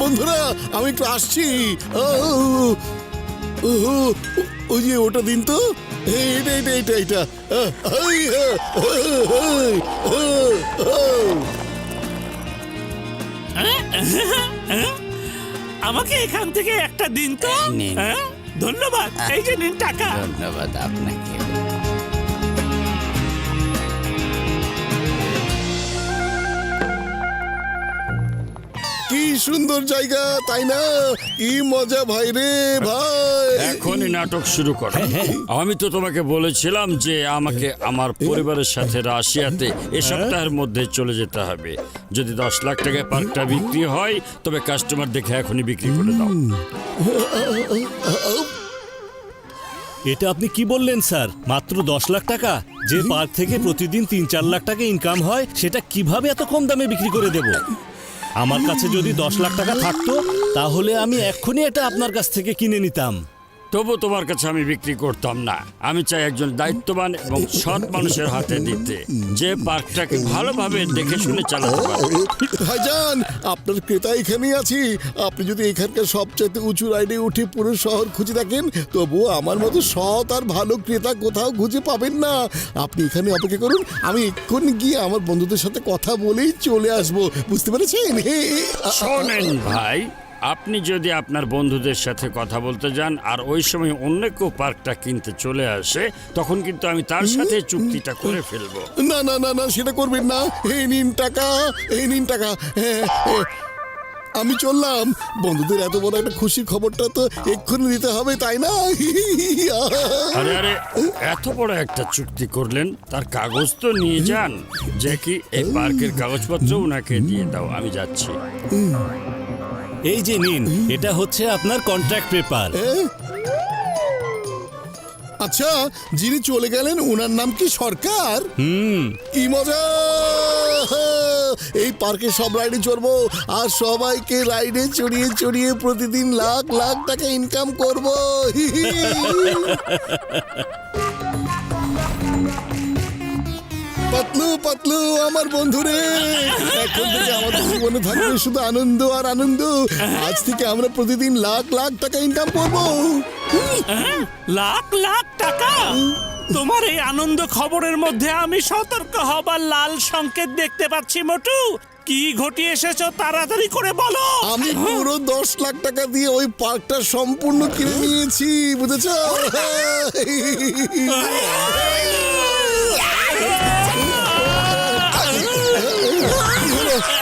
বন্ধুরা, আমি একটু আসছি। ওই যে ওটা দিন তো, এইটা। আমাকে এখান থেকে একটা দিন তো। ধন্যবাদ। এই যে নিন টাকা। ধন্যবাদ আপনাকে। কি সুন্দর জায়গা, তাই না? কি মজা ভাই রে ভাই। এখনই নাটক শুরু কর। আমি তো তোমাকে বলেছিলাম যে আমাকে আমার পরিবারের সাথে রাশিয়াতে এ সপ্তাহের মধ্যে চলে যেতে হবে। যদি 10 লাখ টাকায় পার্কটা বিক্রি হয় তবে কাস্টমার দেখে এখনই বিক্রি করে দাও। এটা আপনি কি বললেন স্যার? মাত্র 10 লাখ টাকা? যে পার্ক থেকে প্রতিদিন 3-4 লাখ টাকা ইনকাম হয়, সেটা কিভাবে এত কম দামে বিক্রি করে দেব? আমার কাছে যদি 10 লাখ টাকা থাকতো তাহলে আমি এক্ষুনি এটা আপনার কাছ থেকে কিনে নিতাম। তবু তোমার কাছে আমি বিক্রি করতাম না। আমি চাই একজন দায়িত্ববান এবং সৎ মানুষের হাতে দিতে, যে পার্কটাকে ভালোভাবে দেখে শুনে চালাতে পারবে। ভাইজান, আপনার ক্রেতা এখানেই আছি। আপনি যদি এখানকার সবচেয়ে উঁচু রাইডে উঠে পুরো শহর খুঁজে দেখেন, তবুও আমার মতো সৎ আর ভালো ক্রেতা কোথাও খুঁজে পাবেন না। আপনি এখানে অপেক্ষা করুন, আমি এক্ষুনি গিয়ে আমার বন্ধুদের সাথে কথা বলেই চলে আসবো। বুঝতে পেরেছেন? শোনেন ভাই, আপনি যদি আপনার বন্ধুদের সাথে কথা বলতে যান আর ওই সময় অন্য কেউ পার্কটা কিনতে চলে আসে, তখন কিন্তু আমি তার সাথে চুক্তিটা করে ফেলবো। না না না না, সেটা করবেন না। এই নিন টাকা, এই নিন টাকা। আমি চললাম। বন্ধুদের এত বড় একটা খুশির খবরটা তো এক্ষুনি দিতে হবে, তাই না? আরে আরে, এত বড় একটা চুক্তি করলেন, তার কাগজ তো নিয়ে যান। যে কি এই পার্কের কাগজপত্র ওনাকে দিয়ে দাও, আমি যাচ্ছি। এই যে নিন, এটা হচ্ছে আপনার কন্ট্রাক্ট পেপার। আচ্ছা, যিনি চলে গেলেন ওনার নাম কি সরকার? কি মজা! এই পার্কে সব রাইডে চড়বো আর সবাইকে রাইডে চড়িয়ে চড়িয়ে প্রতিদিন লাখ লাখ টাকা ইনকাম করবো। পাতলু পাতলু আমার বন্ধুরে, এখন থেকে আমাদের জীবনে থাকবে শুধু আনন্দ আর আনন্দ। আজ থেকে আমরা প্রতিদিন লাখ লাখ টাকা ইনকাম করবো। লাখ লাখ টাকা? তোমার এই আনন্দ খবরের মধ্যে আমি সতর্ক হবার লাল সংকেত দেখতে পাচ্ছি। মোটু, কি ঘটিয়ে এসেছো তাড়াতাড়ি করে বলো। আমি পুরো 10 লাখ টাকা দিয়ে ওই পার্কটা সম্পূর্ণ কিনে নিয়েছি, বুঝেছো?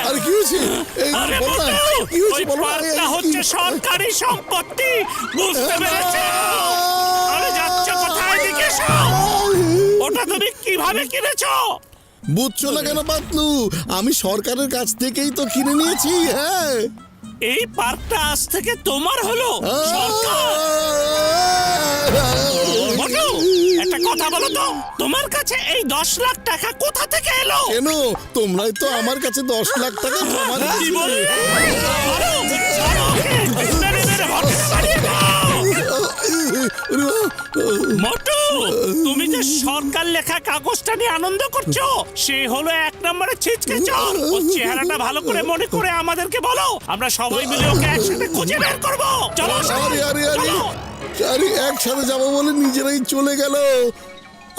আরে কি হয়েছে? হচ্ছে সরকারি সম্পত্তি, বুঝতে পেরেছো? আরে যাচ্ছ কোথায়? দিকে ওটা তুমি কিভাবে কিনেছো? বুঝছো না কেন পাতলু? আমি সরকারের কাছ থেকেই তো কিনে নিয়েছি। হ্যাঁ, এই পার্কটা আজ থেকে তোমার হলো। মোটু, একটা কথা বলো তো, তোমার কাছে এই 10 লাখ টাকা কোথা থেকে এলো? কেন? তোমরাই তো আমার কাছে 10 লাখ টাকা জমা দিয়েছিলে। মোটু, তুমি যে সরকার লেখা কাগজটা নিয়ে আনন্দ করছো, সে হলো 1 নম্বরের ছিচকে চোর। ওর চেহারাটা ভালো করে মনে করে আমাদেরকে বলো, আমরা সবাই মিলে ওকে একসাথে খুঁজে বের করবো। চলো আরে একসাথে যাবো বলে নিজেরাই চলে গেল।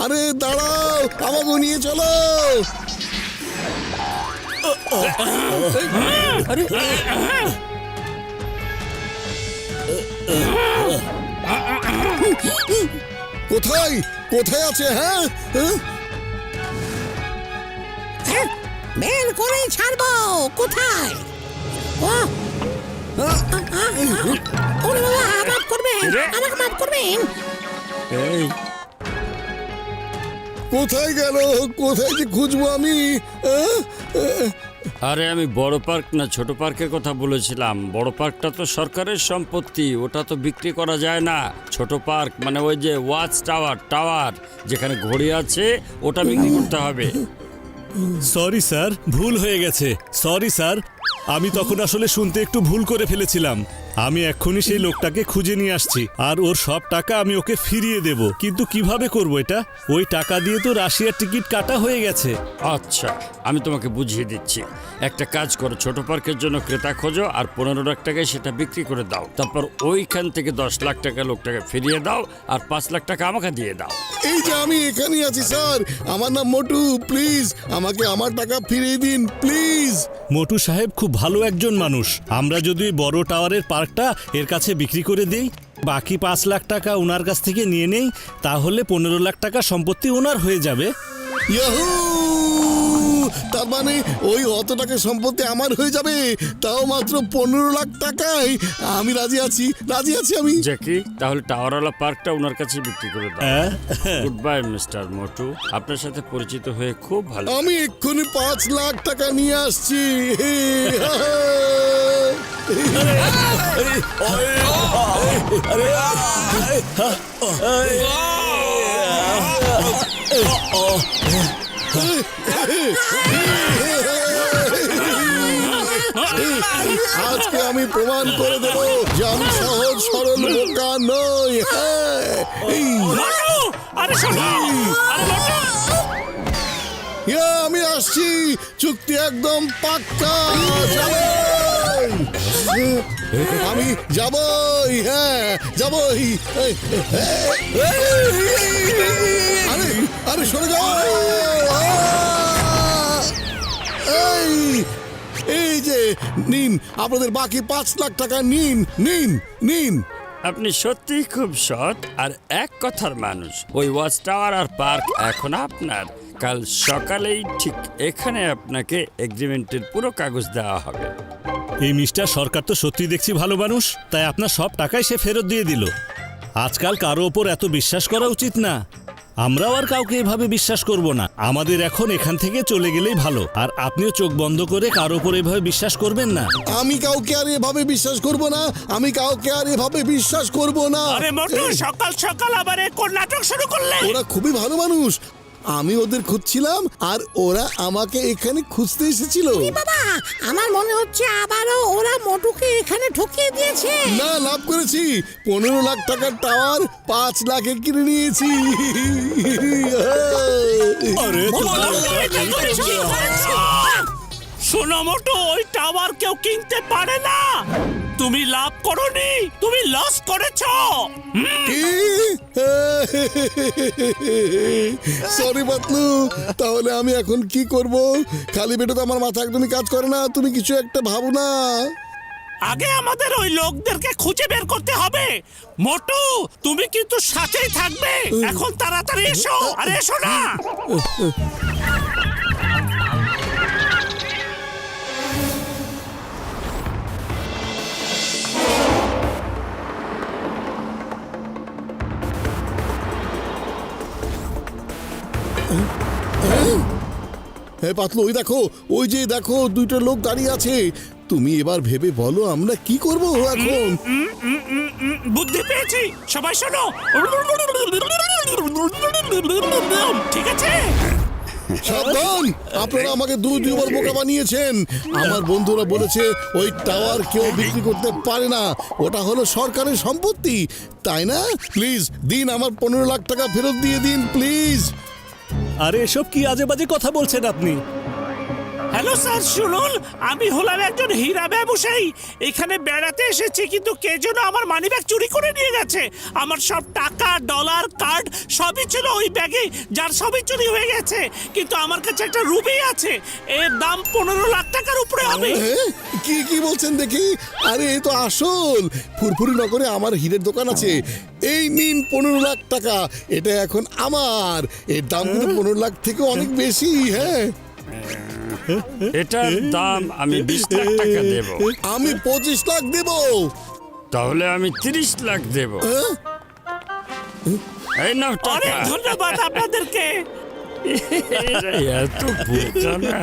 আরে দাঁড়াও, আমাকে নিয়ে চলো। কোথায় কোথায় আছে? হ্যাঁ, বের করে ছাড়বো। কোথায়? মাফ করবেন, আমাকে মাফ করবেন। কোথায় গেল? কোথায় যে খুঁজবো আমি? আরে আমি বড় পার্ক না ছোট পার্কের কথা বলেছিলাম। বড় পার্কটা তো সরকারের সম্পত্তি, ওটা তো বিক্রি করা যায় না। ছোট পার্ক মানে ওই যে ওয়াচ টাওয়ার, যেখানে ঘড়ি আছে, ওটা বিক্রি করতে হবে। সরি স্যার, ভুল হয়ে গেছে। সরি স্যার, আমি তখন আসলে শুনতে একটু ভুল করে ফেলেছিলাম। আমি এক্ষুনি সেই লোকটাকে খুঁজে নিয়ে আসছি, আর ওর সব টাকা আমি ওকে ফিরিয়ে দেব। কিন্তু কিভাবে করব এটা? ওই টাকা দিয়ে তো রাশিয়ার টিকিট কাটা হয়ে গেছে। আচ্ছা, আমি তোমাকে বুঝিয়ে দিচ্ছি। একটা কাজ করো, ছোট পার্কের জন্য ক্রেতা খোঁজো আর 15 লাখ টাকায় সেটা বিক্রি করে দাও। তারপর ওইখান থেকে 10 লাখ টাকা লোকটাকে ফিরিয়ে দাও আর 5 লাখ টাকা আমাকে দিয়ে দাও। এই যে আমি এখানেই আছি স্যার, আমার নাম মোটু। প্লিজ আমাকে আমার টাকা ফিরিয়ে দিন প্লিজ। মোটু সাহেব খুব ভালো একজন মানুষ। আমরা যদি ওই বড় টাওয়ারের পার্কটা এর কাছে বিক্রি করে দিই, বাকি 5 লাখ টাকা ওনার কাছ থেকে নিয়ে নেই, তাহলে 15 লাখ টাকা সম্পত্তি ওনার হয়ে যাবে। ইয়াহু! তার মানে ওই অত টাকা সম্পত্তি আমার হয়ে যাবে, তাও মাত্র 15 লাখ টাকায়। আমি রাজি আছি, রাজি আছি আমি। জ্যাকি, তাহলে টাওয়ারওয়ালা পার্কটা ওনার কাছে বিক্রি করে দাও। হ্যাঁ? গুড বাই মিস্টার মোটু, আপনার সাথে পরিচিত হয়ে খুব ভালো। আমি এক্ষুনি 5 লাখ টাকা নিয়ে আসছি। আজকে আমি প্রমাণ করে দেবো যে আমি সহজ সরল বোকা নই। হ্যাঁ, এই, মোটু, আরে শোনো, আরে মোটু। আমি আসছি, চুক্তি একদম পাক্কা। যাবই। আমি যাবই, হ্যাঁ যাবই। আরে আরে সরে যাও। এই যে নিন আপনাদের বাকি 5 লাখ টাকা, নিন নিন নিন। আপনি সত্যিই খুব সৎ আর এক কথার মানুষ। ওই ওয়াচ টাওয়ার আর পার্ক এখন আপনার। কাল সকালেই ঠিক এখানে আপনাকে এগ্রিমেন্টের পুরো কাগজ দেওয়া হবে। এই মিস্টার সরকার তো সত্যি দেখছি ভালো মানুষ, তাই আপনার সব টাকাই সে ফেরত দিয়ে দিল। আজকাল কারো ওপর এত বিশ্বাস করা উচিত না। আমরাও আর কাউকে এভাবে বিশ্বাস করব না। আমাদের এখন এখান থেকে চলে গেলেই ভালো। আর আপনিও চোখ বন্ধ করে কারো ওপর এভাবে বিশ্বাস করবেন না। আমি কাউকে আর এভাবে বিশ্বাস করব না, আমি কাউকে আর এভাবে বিশ্বাস করব না। আরে মোটু, সকাল সকাল আবার এক কোন নাটক শুরু করলে? ওরা খুবই ভালো মানুষ, আমি ওদের খুঁজছিলাম আর ওরা আমাকে এখানে খুঁজতে এসেছিল। বাবা, আমার মনে হচ্ছে আবারও ওরা মোটুকে এখানে ঢুকিয়ে দিয়েছে। না, লাভ করেছি। 15 লাখ টাকার টাওয়ার 5 লাখে কিনে নিয়েছি। আরে এটা তুমি কি করেছো? শোনো মোটু, ওই টাওয়ার কেউ কিনতে পারে না। তুমি লাভ করোনি, তুমি লস করেছো। সরি পাতলু, তাহলে আমি এখন কি করব? খালি পেটে তো আমার মাথা একদমই কাজ করে না। তুমি কিছু একটা ভাবো না। আগে আমাদের ওই লোকদেরকে খুঁজে বের করতে হবে। মোটু, তুমি কিন্তু সাথেই থাকবে। এখন তাড়াতাড়ি এসো, আরে এসো না। হ্যাঁ পাতলু, ওই দেখো, ওই যে দেখো, 2টা লোক দাঁড়িয়ে আছে। তুমি এবার ভেবে বলো আমরা কি করব এখন। বুদ্ধি পেয়েছি, সবাই শোনো। ঠিক আছে, সাবধান, আপনারা আমাকে দুবার বোকা বানিয়েছেন। আমার বন্ধুরা বলেছে ওই টাওয়ার কেউ বিক্রি করতে পারে না, ওটা হলো সরকারের সম্পত্তি, তাই না? প্লিজ দিন, আমার 15 লাখ টাকা ফেরত দিয়ে দিন প্লিজ। আরে এসব কি আজে বাজে কথা বলছেন আপনি? হ্যালো স্যার, শুনুন, আমি হলাম একজন হীরা ব্যবসায়ী। এখানে বেড়াতে এসেছি, কিন্তু কে যেন আমার মানিব্যাগ চুরি করে নিয়ে গেছে। আমার সব টাকা, ডলার, কার্ড সবই ছিল ওই ব্যাগে, যার সবই চুরি হয়ে গেছে। কিন্তু আমার কাছে একটা রুবি আছে, এর দাম 15 লাখ টাকার উপরে হবে। কি কি বলছেন দেখি? আরে এ তো আসল। ফুরফুরি নগরে আমার হীরের দোকান আছে। এই নিন 15 লাখ টাকা, এটা এখন আমার। এর দাম কিন্তু 15 লাখ থেকে অনেক বেশি। হ্যাঁ, এটার দাম আমি 20 লাখ টাকা দেব। আমি 25 লাখ দেব। তাহলে আমি 30 লাখ দেব। এই নাও অনেক টাকা। ধন্যবাদ আপনাদেরকে। এরা এত বোকা না।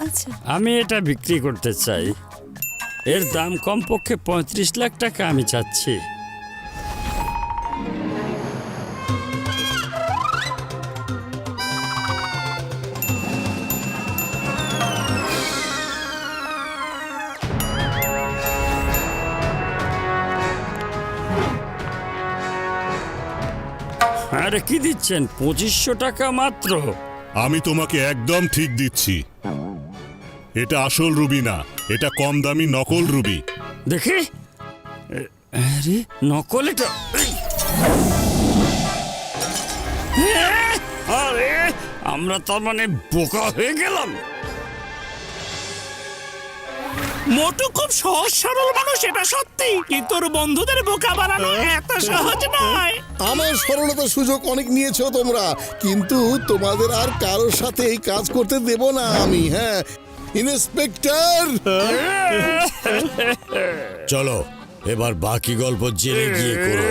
আচ্ছা, আমি এটা বিক্রি করতে চাই। এর দাম কমপক্ষে 35 লাখ টাকা আমি চাচ্ছি। আরে কি দিচ্ছেন? 2500 টাকা মাত্র। আমি তোমাকে একদম ঠিক দিচ্ছি। এটা আসল রুবি না, এটা কম দামি নকল রুবি। দেখি। আরে নকল এটা। আরে আমরা তার মানে বোকা হয়ে গেলাম। মোটু খুব সহজ সরল মানুষ, এটা সত্যি, কিন্তু ওর বন্ধুদের বোকা বানানো এত সহজ নয়। আমার সরলতার সুযোগ অনেক নিয়েছো তোমরা, কিন্তু তোমাদের আর কারোর সাথে এই কাজ করতে দেব না আমি। হ্যাঁ ইন্সপেক্টর, চলো এবার বাকি গল্প জেনে গিয়ে করো।